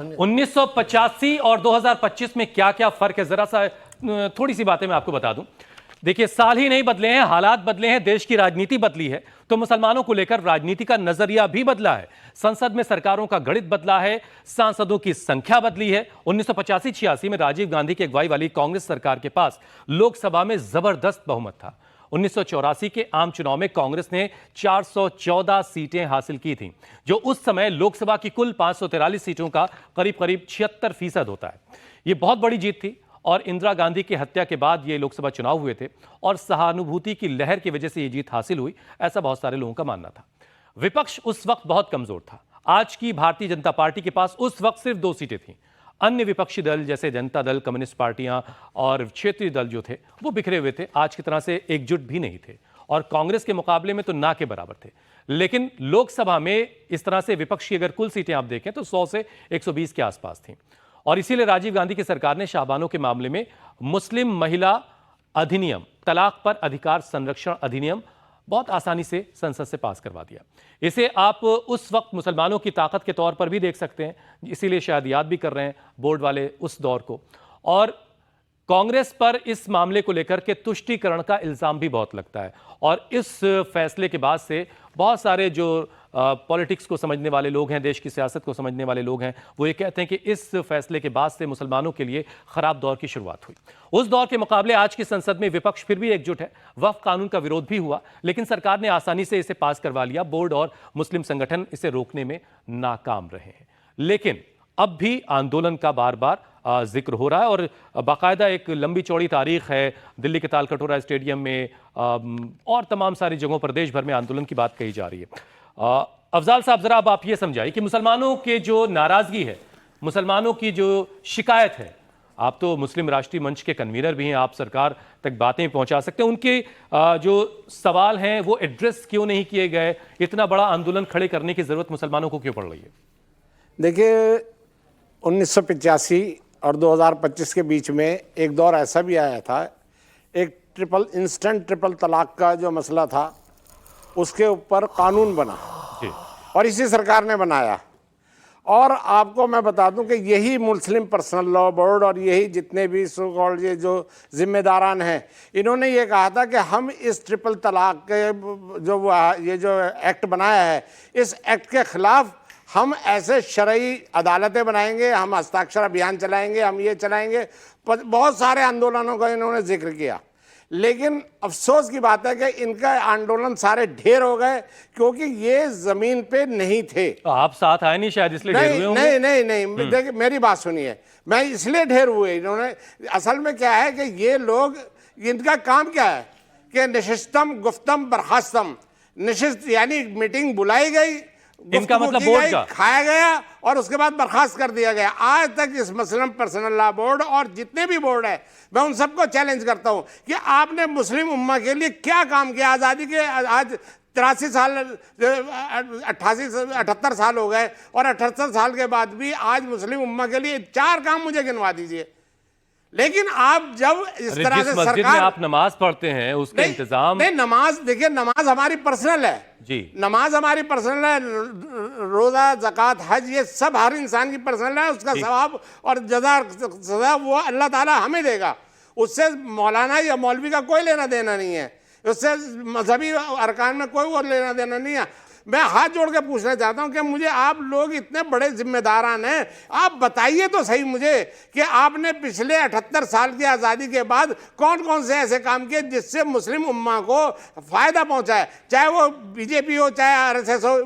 1985 और 2025 में क्या क्या फर्क है, जरा सा थोड़ी सी बातें मैं आपको बता दूं। देखिए, साल ही नहीं बदले हैं, हालात बदले हैं, देश की राजनीति बदली है, तो मुसलमानों को लेकर राजनीति का नजरिया भी बदला है। संसद में सरकारों का गणित बदला है, सांसदों की संख्या बदली है। 1985-86 में राजीव गांधी की अगुवाई वाली कांग्रेस सरकार के पास लोकसभा में जबरदस्त बहुमत था। 1984 के आम चुनाव में कांग्रेस ने 414 सीटें हासिल की थीं, जो उस समय लोकसभा की कुल 543 सीटों का करीब करीब 76% होता है। यह बहुत बड़ी जीत थी और इंदिरा गांधी की हत्या के बाद ये लोकसभा चुनाव हुए थे और सहानुभूति की लहर की वजह से यह जीत हासिल हुई, ऐसा बहुत सारे लोगों का मानना था। विपक्ष उस वक्त बहुत कमजोर था। आज की भारतीय जनता पार्टी के पास उस वक्त सिर्फ 2 सीटें थीं। अन्य विपक्षी दल जैसे जनता दल, कम्युनिस्ट पार्टियां और क्षेत्रीय दल जो थे वो बिखरे हुए थे, आज की तरह से एकजुट भी नहीं थे और कांग्रेस के मुकाबले में तो ना के बराबर थे। लेकिन लोकसभा में इस तरह से विपक्ष की अगर कुल सीटें आप देखें तो 100 से 120 के आसपास थीं और इसीलिए राजीव गांधी की सरकार ने शाहबानों के मामले में मुस्लिम महिला अधिनियम, तलाक पर अधिकार संरक्षण अधिनियम बहुत आसानी से संसद से पास करवा दिया। इसे आप उस वक्त मुसलमानों की ताकत के तौर पर भी देख सकते हैं, इसीलिए शायद याद भी कर रहे हैं बोर्ड वाले उस दौर को। और कांग्रेस पर इस मामले को लेकर के तुष्टीकरण का इल्जाम भी बहुत लगता है और इस फैसले के बाद से बहुत सारे जो पॉलिटिक्स को समझने वाले लोग हैं, देश की सियासत को समझने वाले लोग हैं, वो ये कहते हैं कि इस फैसले के बाद से मुसलमानों के लिए खराब दौर की शुरुआत हुई। उस दौर के मुकाबले आज की संसद में विपक्ष फिर भी एकजुट है। वक्फ कानून का विरोध भी हुआ, लेकिन सरकार ने आसानी से इसे पास करवा लिया। बोर्ड और मुस्लिम संगठन इसे रोकने में नाकाम रहे हैं, लेकिन अब भी आंदोलन का बार बार जिक्र हो रहा है और बाकायदा एक लंबी चौड़ी तारीख है। दिल्ली के तालकटोरा स्टेडियम में और तमाम सारी जगहों पर देश भर में आंदोलन की बात कही जा रही है। अफजाल साहब, जरा अब आप ये समझाइए कि मुसलमानों के जो नाराजगी है, मुसलमानों की जो शिकायत है, आप तो मुस्लिम राष्ट्रीय मंच के कन्वीनर भी हैं, आप सरकार तक बातें पहुंचा सकते हैं, उनके जो सवाल हैं वो एड्रेस क्यों नहीं किए गए? इतना बड़ा आंदोलन खड़े करने की जरूरत मुसलमानों को क्यों पड़ रही है? देखिए, 1985 और 2025 के बीच में एक दौर ऐसा भी आया था, एक इंस्टेंट ट्रिपल तलाक का जो मसला था उसके ऊपर कानून बना और इसी सरकार ने बनाया। और आपको मैं बता दूं कि यही मुस्लिम पर्सनल लॉ बोर्ड और यही जितने भी सो कॉल्ड ये जो जिम्मेदारान हैं, इन्होंने ये कहा था कि हम इस ट्रिपल तलाक के ये जो एक्ट बनाया है, इस एक्ट के खिलाफ हम ऐसे शरई अदालतें बनाएंगे, हम हस्ताक्षर अभियान चलाएंगे, हम ये चलाएंगे। बहुत सारे आंदोलनों का इन्होंने जिक्र किया, लेकिन अफसोस की बात है कि इनका आंदोलन सारे ढेर हो गए क्योंकि ये जमीन पे नहीं थे। तो आप साथ आए नहीं शायद, इसलिए ढेर हुए होंगे? नहीं, देखिए मेरी बात सुनिए, मैं इसलिए ढेर हुए। इन्होंने असल में क्या है कि ये लोग, इनका काम क्या है कि निशिस्तम गुफ्तम बर्खास्तम। निशिस्त यानी मीटिंग बुलाई गई, इनका मतलब बोर्ड का खाया गया और उसके बाद बर्खास्त कर दिया गया। आज तक इस मुस्लिम पर्सनल लॉ बोर्ड और जितने भी बोर्ड है, मैं उन सबको चैलेंज करता हूं कि आपने मुस्लिम उम्मा के लिए क्या काम किया। आज़ादी के आज 83 साल 78 साल हो गए और 78 साल के बाद भी आज मुस्लिम उम्मा के लिए 4 काम मुझे गिनवा दीजिए। लेकिन आप जब इस तरह से सरकार, आप नमाज पढ़ते हैं उसका इंतजाम नहीं, नमाज देखिए, नमाज हमारी पर्सनल है जी, नमाज हमारी पर्सनल है। रोजा, ज़कात, हज, ये सब हर इंसान की पर्सनल है। उसका सवाब और जज़ा सज़ा वो अल्लाह ताला हमें देगा। उससे मौलाना या मौलवी का कोई लेना देना नहीं है, उससे मजहबी अरकान में कोई और लेना देना नहीं है। मैं हाथ जोड़ के पूछना चाहता हूं कि मुझे आप लोग इतने बड़े जिम्मेदारान हैं, आप बताइए तो सही मुझे कि आपने पिछले 78 साल की आज़ादी के बाद कौन कौन से ऐसे काम किए जिससे मुस्लिम उम्मा को फायदा पहुंचा है, चाहे वो बीजेपी हो चाहे आरएसएस हो।